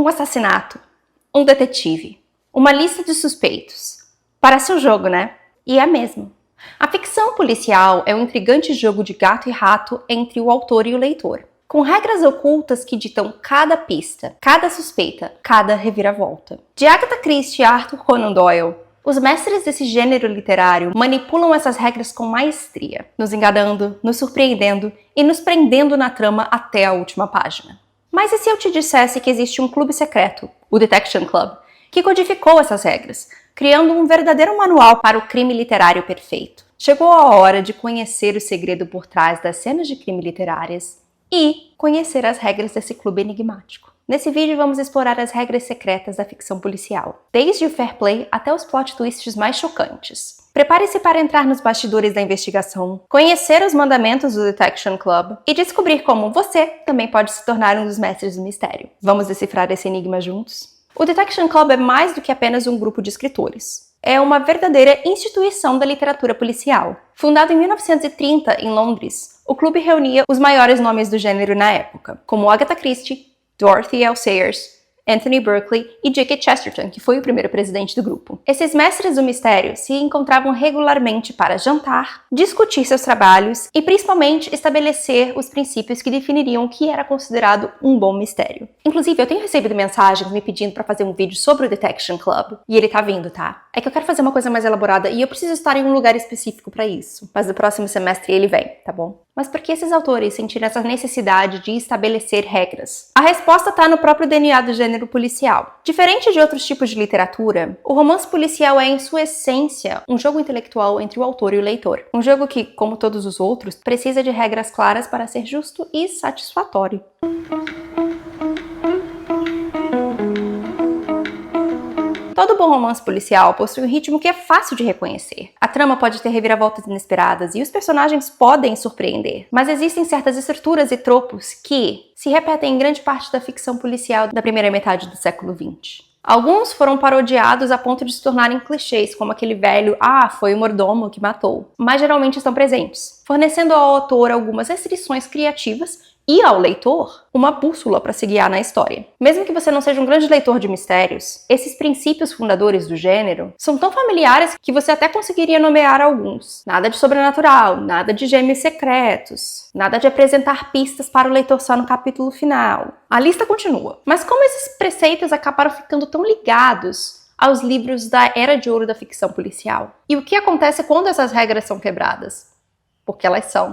Um assassinato, um detetive, uma lista de suspeitos. Parece um jogo, né? E é mesmo. A ficção policial é um intrigante jogo de gato e rato entre o autor e o leitor, com regras ocultas que ditam cada pista, cada suspeita, cada reviravolta. De Agatha Christie a Arthur Conan Doyle, os mestres desse gênero literário manipulam essas regras com maestria, nos enganando, nos surpreendendo e nos prendendo na trama até a última página. Mas e se eu te dissesse que existe um clube secreto, o Detection Club, que codificou essas regras, criando um verdadeiro manual para o crime literário perfeito? Chegou a hora de conhecer o segredo por trás das cenas de crime literárias e conhecer as regras desse clube enigmático. Nesse vídeo vamos explorar as regras secretas da ficção policial, desde o fair play até os plot twists mais chocantes. Prepare-se para entrar nos bastidores da investigação, conhecer os mandamentos do Detection Club e descobrir como você também pode se tornar um dos mestres do mistério. Vamos decifrar esse enigma juntos? O Detection Club é mais do que apenas um grupo de escritores. É uma verdadeira instituição da literatura policial. Fundado em 1930 em Londres, o clube reunia os maiores nomes do gênero na época, como Agatha Christie, Dorothy L. Sayers, Anthony Berkeley e G.K. Chesterton, que foi o primeiro presidente do grupo. Esses mestres do mistério se encontravam regularmente para jantar, discutir seus trabalhos e, principalmente, estabelecer os princípios que definiriam o que era considerado um bom mistério. Inclusive, eu tenho recebido mensagens me pedindo para fazer um vídeo sobre o Detection Club, e ele tá vindo, tá? É que eu quero fazer uma coisa mais elaborada e eu preciso estar em um lugar específico para isso. Mas no próximo semestre ele vem, tá bom? Mas por que esses autores sentiram essa necessidade de estabelecer regras? A resposta está no próprio DNA do gênero policial. Diferente de outros tipos de literatura, o romance policial é, em sua essência, um jogo intelectual entre o autor e o leitor. Um jogo que, como todos os outros, precisa de regras claras para ser justo e satisfatório. Todo bom romance policial possui um ritmo que é fácil de reconhecer. A trama pode ter reviravoltas inesperadas e os personagens podem surpreender, mas existem certas estruturas e tropos que se repetem em grande parte da ficção policial da primeira metade do século XX. Alguns foram parodiados a ponto de se tornarem clichês, como aquele velho foi o mordomo que matou, mas geralmente estão presentes, fornecendo ao autor algumas restrições criativas e ao leitor uma bússola para se guiar na história. Mesmo que você não seja um grande leitor de mistérios, esses princípios fundadores do gênero são tão familiares que você até conseguiria nomear alguns. Nada de sobrenatural, nada de gêmeos secretos, nada de apresentar pistas para o leitor só no capítulo final. A lista continua. Mas como esses preceitos acabaram ficando tão ligados aos livros da Era de Ouro da ficção policial? E o que acontece quando essas regras são quebradas? Porque elas são.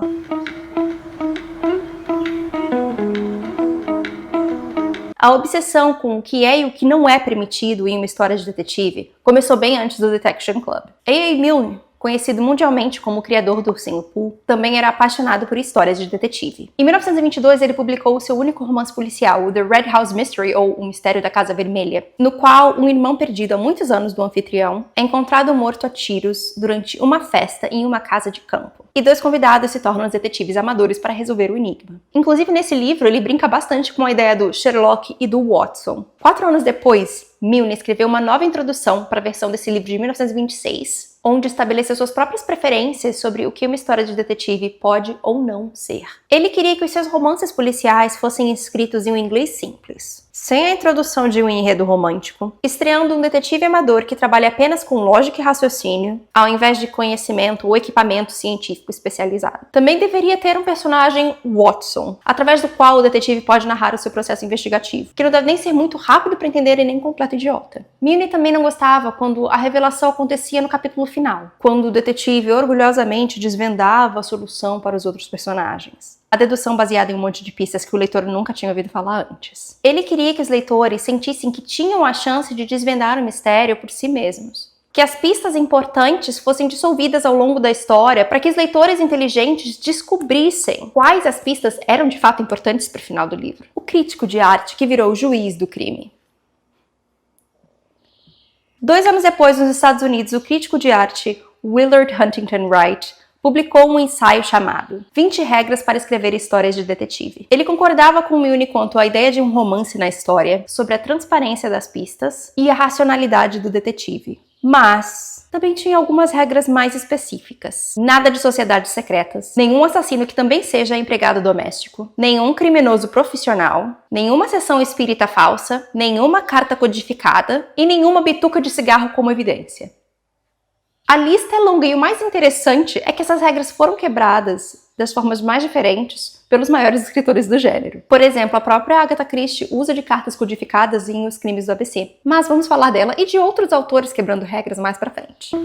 A obsessão com o que é e o que não é permitido em uma história de detetive começou bem antes do Detection Club. A.A. Milne, conhecido mundialmente como o criador do Ursinho Pooh, também era apaixonado por histórias de detetive. Em 1922, ele publicou o seu único romance policial, o The Red House Mystery, ou O Mistério da Casa Vermelha, no qual um irmão perdido há muitos anos do anfitrião é encontrado morto a tiros durante uma festa em uma casa de campo. E dois convidados se tornam os detetives amadores para resolver o enigma. Inclusive, nesse livro, ele brinca bastante com a ideia do Sherlock e do Watson. 4 anos depois, Milne escreveu uma nova introdução para a versão desse livro de 1926, onde estabeleceu suas próprias preferências sobre o que uma história de detetive pode ou não ser. Ele queria que os seus romances policiais fossem escritos em um inglês simples, sem a introdução de um enredo romântico, estreando um detetive amador que trabalha apenas com lógica e raciocínio, ao invés de conhecimento ou equipamento científico especializado. Também deveria ter um personagem Watson, através do qual o detetive pode narrar o seu processo investigativo, que não deve nem ser muito rápido para entender e nem completo idiota. Milne também não gostava quando a revelação acontecia no capítulo final, quando o detetive orgulhosamente desvendava a solução para os outros personagens. A dedução baseada em um monte de pistas que o leitor nunca tinha ouvido falar antes. Ele queria que os leitores sentissem que tinham a chance de desvendar o mistério por si mesmos. Que as pistas importantes fossem dissolvidas ao longo da história para que os leitores inteligentes descobrissem quais as pistas eram de fato importantes para o final do livro. O crítico de arte que virou o juiz do crime. 2 anos depois, nos Estados Unidos, o crítico de arte Willard Huntington Wright publicou um ensaio chamado 20 regras para escrever histórias de detetive. Ele concordava com Milne quanto à ideia de um romance na história, sobre a transparência das pistas e a racionalidade do detetive. Mas também tinha algumas regras mais específicas. Nada de sociedades secretas, nenhum assassino que também seja empregado doméstico, nenhum criminoso profissional, nenhuma sessão espírita falsa, nenhuma carta codificada e nenhuma bituca de cigarro como evidência. A lista é longa e o mais interessante é que essas regras foram quebradas das formas mais diferentes pelos maiores escritores do gênero. Por exemplo, a própria Agatha Christie usa de cartas codificadas em Os Crimes do ABC. Mas vamos falar dela e de outros autores quebrando regras mais pra frente.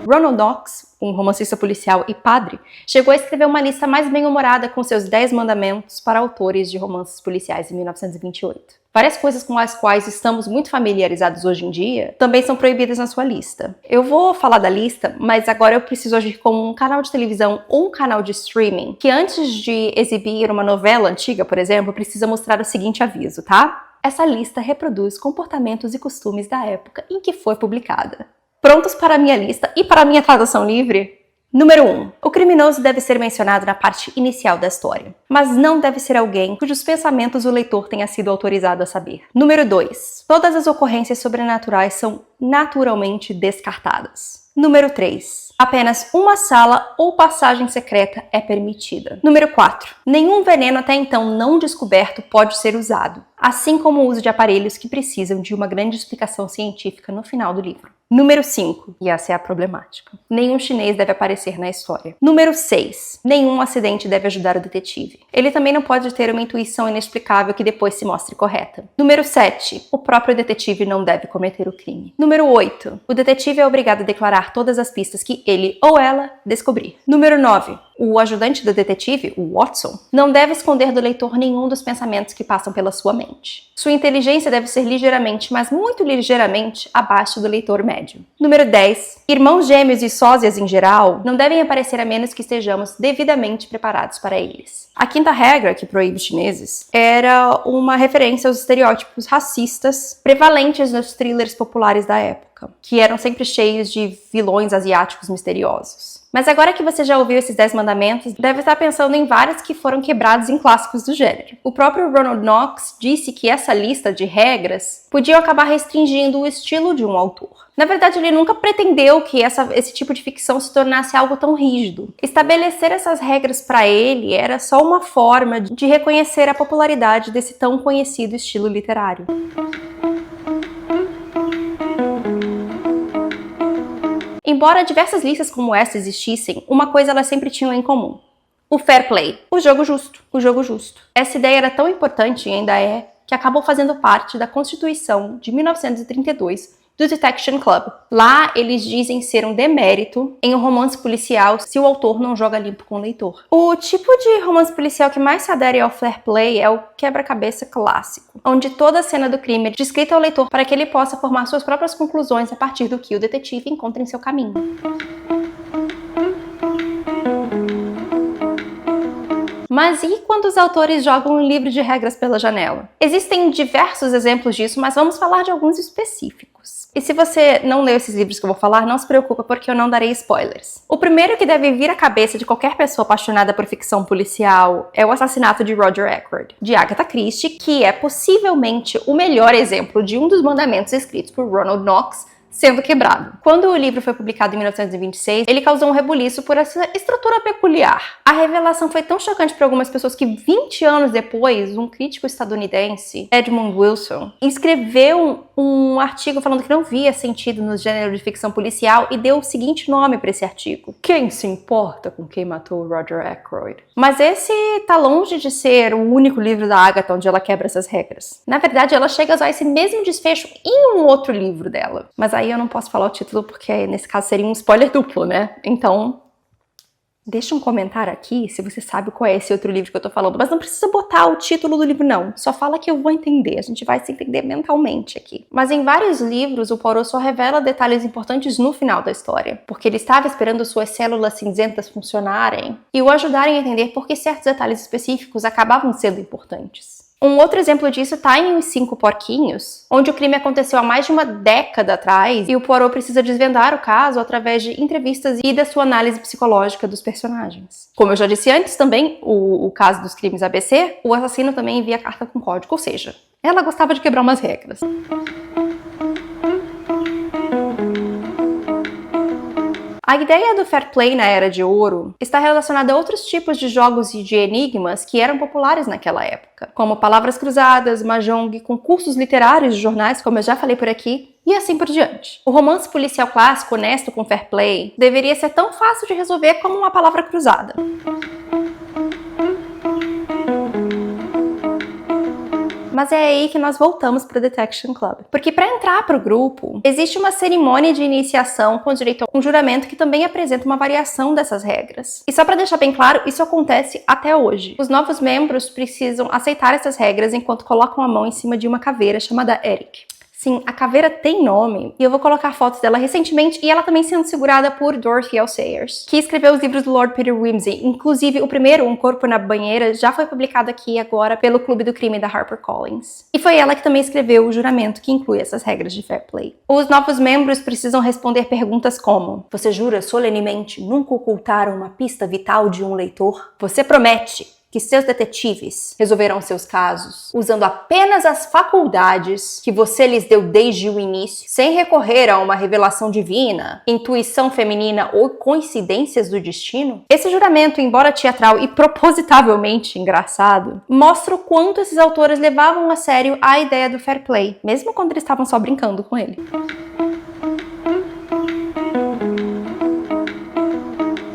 Ronald Knox, um romancista policial e padre, chegou a escrever uma lista mais bem-humorada com seus 10 mandamentos para autores de romances policiais em 1928. Várias coisas com as quais estamos muito familiarizados hoje em dia também são proibidas na sua lista. Eu vou falar da lista, mas agora eu preciso agir como um canal de televisão ou um canal de streaming que antes de exibir uma novela antiga, por exemplo, precisa mostrar o seguinte aviso, tá? Essa lista reproduz comportamentos e costumes da época em que foi publicada. Prontos para a minha lista e para a minha tradução livre? Número 1. O criminoso deve ser mencionado na parte inicial da história, mas não deve ser alguém cujos pensamentos o leitor tenha sido autorizado a saber. Número 2. Todas as ocorrências sobrenaturais são naturalmente descartadas. Número 3. Apenas uma sala ou passagem secreta é permitida. Número 4. Nenhum veneno até então não descoberto pode ser usado, assim como o uso de aparelhos que precisam de uma grande explicação científica no final do livro. Número 5, e essa é a problemática. Nenhum chinês deve aparecer na história. Número 6. Nenhum acidente deve ajudar o detetive. Ele também não pode ter uma intuição inexplicável que depois se mostre correta. Número 7. O próprio detetive não deve cometer o crime. Número 8. O detetive é obrigado a declarar todas as pistas que ele ou ela descobrir. Número 9. O ajudante do detetive, o Watson, não deve esconder do leitor nenhum dos pensamentos que passam pela sua mente. Sua inteligência deve ser ligeiramente, mas muito ligeiramente, abaixo do leitor médio. Número 10. Irmãos gêmeos e sósias em geral não devem aparecer a menos que estejamos devidamente preparados para eles. A quinta regra, que proíbe os chineses, era uma referência aos estereótipos racistas prevalentes nos thrillers populares da época, que eram sempre cheios de vilões asiáticos misteriosos. Mas agora que você já ouviu esses 10 mandamentos, deve estar pensando em vários que foram quebrados em clássicos do gênero. O próprio Ronald Knox disse que essa lista de regras podia acabar restringindo o estilo de um autor. Na verdade, ele nunca pretendeu que esse tipo de ficção se tornasse algo tão rígido. Estabelecer essas regras para ele era só uma forma de reconhecer a popularidade desse tão conhecido estilo literário. Embora diversas listas como essa existissem, uma coisa elas sempre tinham em comum: o fair play, o jogo justo, o jogo justo. Essa ideia era tão importante e ainda é, que acabou fazendo parte da Constituição de 1932 do Detection Club. Lá, eles dizem ser um demérito em um romance policial se o autor não joga limpo com o leitor. O tipo de romance policial que mais se adere ao fair play é o quebra-cabeça clássico, onde toda a cena do crime é descrita ao leitor para que ele possa formar suas próprias conclusões a partir do que o detetive encontra em seu caminho. Mas e quando os autores jogam um livro de regras pela janela? Existem diversos exemplos disso, mas vamos falar de alguns específicos. E se você não leu esses livros que eu vou falar, não se preocupa porque eu não darei spoilers. O primeiro que deve vir à cabeça de qualquer pessoa apaixonada por ficção policial é O Assassinato de Roger Ackroyd, de Agatha Christie, que é possivelmente o melhor exemplo de um dos mandamentos escritos por Ronald Knox sendo quebrado. Quando o livro foi publicado em 1926, ele causou um rebuliço por essa estrutura peculiar. A revelação foi tão chocante para algumas pessoas que 20 anos depois, um crítico estadunidense, Edmund Wilson, escreveu um artigo falando que não via sentido no gênero de ficção policial e deu o seguinte nome para esse artigo: Quem se importa com quem matou Roger Ackroyd? Mas esse tá longe de ser o único livro da Agatha onde ela quebra essas regras. Na verdade, ela chega a usar esse mesmo desfecho em um outro livro dela. Mas aí eu não posso falar o título porque nesse caso seria um spoiler duplo, né? Então, deixa um comentário aqui se você sabe qual é esse outro livro que eu tô falando. Mas não precisa botar o título do livro, não. Só fala que eu vou entender. A gente vai se entender mentalmente aqui. Mas em vários livros, o Poirot só revela detalhes importantes no final da história. Porque ele estava esperando suas células cinzentas funcionarem e o ajudarem a entender por que certos detalhes específicos acabavam sendo importantes. Um outro exemplo disso tá em Os Cinco Porquinhos, onde o crime aconteceu há mais de uma década atrás e o Poirot precisa desvendar o caso através de entrevistas e da sua análise psicológica dos personagens. Como eu já disse antes, também, o caso dos crimes ABC, o assassino também envia carta com código, ou seja, ela gostava de quebrar umas regras. A ideia do fair play na Era de Ouro está relacionada a outros tipos de jogos e de enigmas que eram populares naquela época, como palavras cruzadas, mahjong, concursos literários de jornais, como eu já falei por aqui, e assim por diante. O romance policial clássico honesto com fair play deveria ser tão fácil de resolver como uma palavra cruzada. Mas é aí que nós voltamos para o Detection Club. Porque para entrar para o grupo, existe uma cerimônia de iniciação com direito a um juramento que também apresenta uma variação dessas regras. E só para deixar bem claro, isso acontece até hoje. Os novos membros precisam aceitar essas regras enquanto colocam a mão em cima de uma caveira chamada Eric. Sim, a caveira tem nome, e eu vou colocar fotos dela recentemente, e ela também sendo segurada por Dorothy L. Sayers, que escreveu os livros do Lord Peter Wimsey. Inclusive, o primeiro, Um Corpo na Banheira, já foi publicado aqui agora pelo Clube do Crime da HarperCollins. E foi ela que também escreveu o juramento que inclui essas regras de fair play. Os novos membros precisam responder perguntas como: você jura solenemente nunca ocultar uma pista vital de um leitor? Você promete que seus detetives resolverão seus casos usando apenas as faculdades que você lhes deu desde o início, sem recorrer a uma revelação divina, intuição feminina ou coincidências do destino? Esse juramento, embora teatral e propositavelmente engraçado, mostra o quanto esses autores levavam a sério a ideia do fair play, mesmo quando eles estavam só brincando com ele.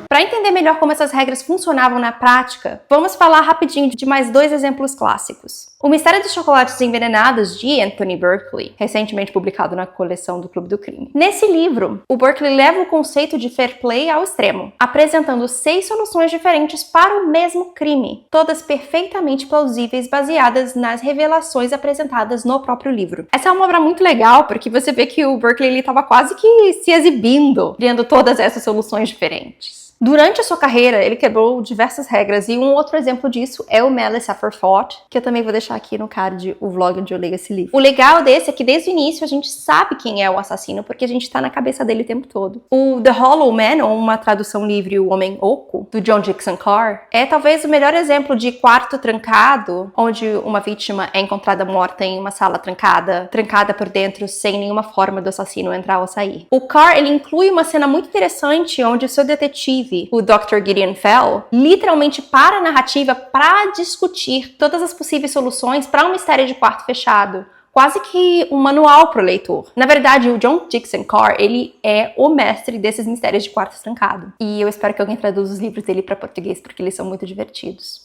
Para entender melhor como essas regras funcionavam na prática, vamos falar rapidinho de mais dois exemplos clássicos. O Mistério dos Chocolates Envenenados, de Anthony Berkeley, recentemente publicado na coleção do Clube do Crime. Nesse livro, o Berkeley leva o conceito de fair play ao extremo, apresentando 6 soluções diferentes para o mesmo crime, todas perfeitamente plausíveis, baseadas nas revelações apresentadas no próprio livro. Essa é uma obra muito legal, porque você vê que o Berkeley estava quase que se exibindo, criando todas essas soluções diferentes. Durante a sua carreira, ele quebrou diversas regras, e um outro exemplo disso é o Malice Aforethought, que eu também vou deixar aqui no card o vlog onde eu leio esse livro. O legal desse é que desde o início a gente sabe quem é o assassino, porque a gente tá na cabeça dele o tempo todo. O The Hollow Man, ou uma tradução livre, O Homem Oco, do John Dickson Carr, é talvez o melhor exemplo de quarto trancado, onde uma vítima é encontrada morta em uma sala trancada por dentro, sem nenhuma forma do assassino entrar ou sair. O Carr, ele inclui uma cena muito interessante onde o seu detetive, o Dr. Gideon Fell, literalmente para a narrativa para discutir todas as possíveis soluções para um mistério de quarto fechado. Quase que um manual para o leitor. Na verdade, o John Dickson Carr, ele é o mestre desses mistérios de quarto trancado. E eu espero que alguém traduza os livros dele para português, porque eles são muito divertidos.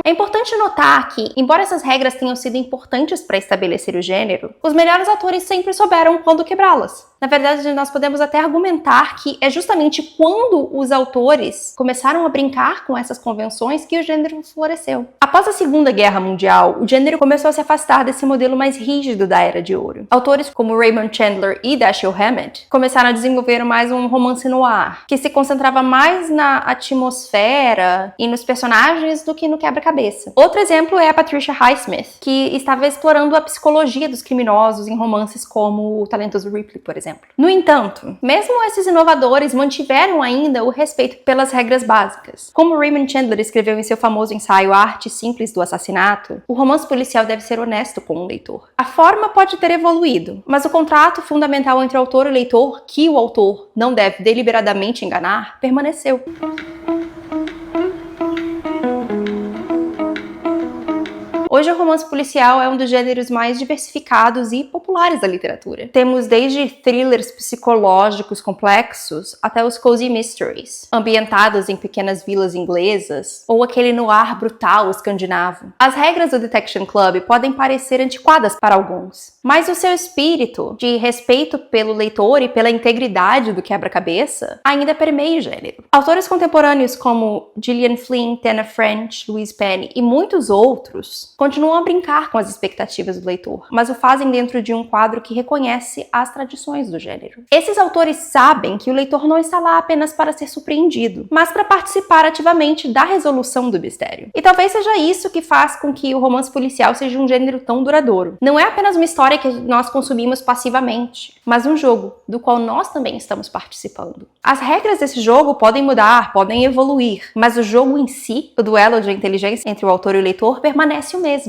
É importante notar que, embora essas regras tenham sido importantes para estabelecer o gênero, os melhores autores sempre souberam quando quebrá-las. Na verdade, nós podemos até argumentar que é justamente quando os autores começaram a brincar com essas convenções que o gênero floresceu. Após a Segunda Guerra Mundial, o gênero começou a se afastar desse modelo mais rígido da Era de Ouro. Autores como Raymond Chandler e Dashiell Hammett começaram a desenvolver mais um romance noir, que se concentrava mais na atmosfera e nos personagens do que no quebra-cabeça. Outro exemplo é a Patricia Highsmith, que estava explorando a psicologia dos criminosos em romances como O Talentoso Ripley, por exemplo. No entanto, mesmo esses inovadores mantiveram ainda o respeito pelas regras básicas. Como Raymond Chandler escreveu em seu famoso ensaio A Arte Simples do Assassinato, o romance policial deve ser honesto com o leitor. A forma pode ter evoluído, mas o contrato fundamental entre o autor e o leitor, que o autor não deve deliberadamente enganar, permaneceu. Hoje o romance policial é um dos gêneros mais diversificados e populares da literatura. Temos desde thrillers psicológicos complexos até os cozy mysteries, ambientados em pequenas vilas inglesas, ou aquele noir brutal escandinavo. As regras do Detection Club podem parecer antiquadas para alguns, mas o seu espírito de respeito pelo leitor e pela integridade do quebra-cabeça ainda permeia o gênero. Autores contemporâneos como Gillian Flynn, Tana French, Louise Penny e muitos outros continuam a brincar com as expectativas do leitor, mas o fazem dentro de um quadro que reconhece as tradições do gênero. Esses autores sabem que o leitor não está lá apenas para ser surpreendido, mas para participar ativamente da resolução do mistério. E talvez seja isso que faz com que o romance policial seja um gênero tão duradouro. Não é apenas uma história que nós consumimos passivamente, mas um jogo do qual nós também estamos participando. As regras desse jogo podem mudar, podem evoluir, mas o jogo em si, o duelo de inteligência entre o autor e o leitor, permanece o mesmo.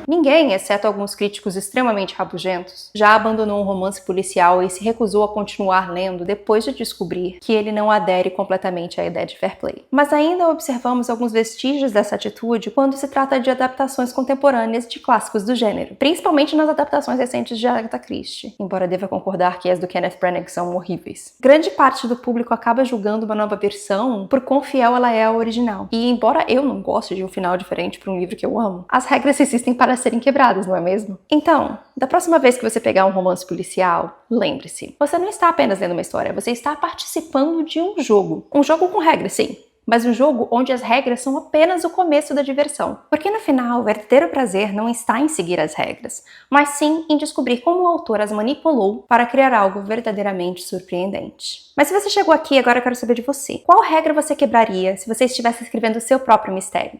Ninguém, exceto alguns críticos extremamente rabugentos, já abandonou um romance policial e se recusou a continuar lendo depois de descobrir que ele não adere completamente à ideia de fair play. Mas ainda observamos alguns vestígios dessa atitude quando se trata de adaptações contemporâneas de clássicos do gênero, principalmente nas adaptações recentes de Agatha Christie, embora deva concordar que as do Kenneth Branagh são horríveis. Grande parte do público acaba julgando uma nova versão por quão fiel ela é ao original. E embora eu não goste de um final diferente para um livro que eu amo, as regras existem para serem quebradas, não é mesmo? Então, da próxima vez que você pegar um romance policial, lembre-se, você não está apenas lendo uma história, você está participando de um jogo. Um jogo com regras, sim, mas um jogo onde as regras são apenas o começo da diversão. Porque no final, o verdadeiro prazer não está em seguir as regras, mas sim em descobrir como o autor as manipulou para criar algo verdadeiramente surpreendente. Mas se você chegou aqui, agora eu quero saber de você. Qual regra você quebraria se você estivesse escrevendo o seu próprio mistério?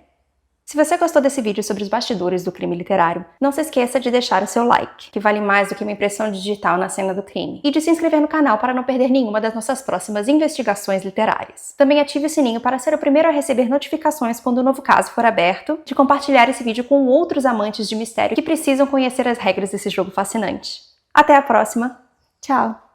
Se você gostou desse vídeo sobre os bastidores do crime literário, não se esqueça de deixar o seu like, que vale mais do que uma impressão digital na cena do crime, e de se inscrever no canal para não perder nenhuma das nossas próximas investigações literárias. Também ative o sininho para ser o primeiro a receber notificações quando um novo caso for aberto, de compartilhar esse vídeo com outros amantes de mistério que precisam conhecer as regras desse jogo fascinante. Até a próxima! Tchau!